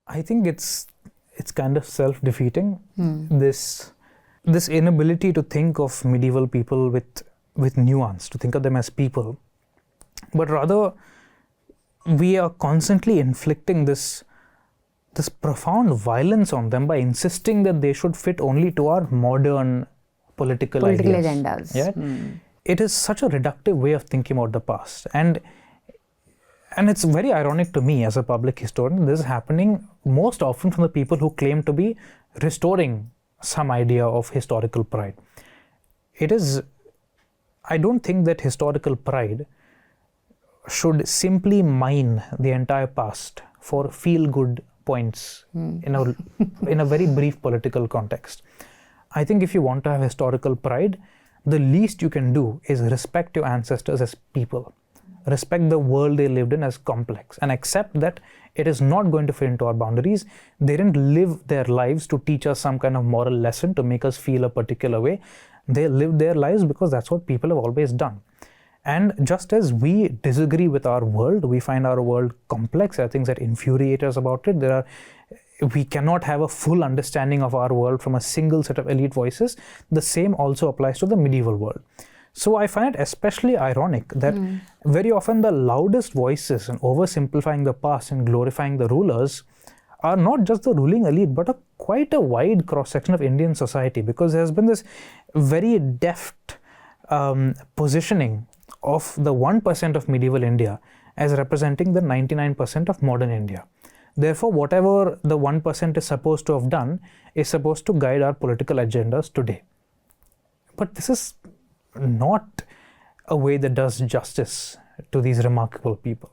I think it's kind of self-defeating. This inability to think of medieval people with nuance, to think of them as people, but rather we are constantly inflicting this profound violence on them by insisting that they should fit only to our modern political agendas. Yeah? It is such a reductive way of thinking about the past, and it's very ironic to me as a public historian. This is happening most often from the people who claim to be restoring some idea of historical pride. I don't think that historical pride should simply mine the entire past for feel-good points in a very brief political context. I think if you want to have historical pride, the least you can do is respect your ancestors as people, respect the world they lived in as complex, and accept that it is not going to fit into our boundaries. They didn't live their lives to teach us some kind of moral lesson to make us feel a particular way. They lived their lives because that's what people have always done. And just as we disagree with our world, we find our world complex. There are things that infuriate us about it. We cannot have a full understanding of our world from a single set of elite voices. The same also applies to the medieval world. So I find it especially ironic that very often the loudest voices in oversimplifying the past and glorifying the rulers are not just the ruling elite, but quite a wide cross-section of Indian society, because there has been this very deft positioning of the 1% of medieval India as representing the 99% of modern India. Therefore, whatever the 1% is supposed to have done is supposed to guide our political agendas today. But this is not a way that does justice to these remarkable people.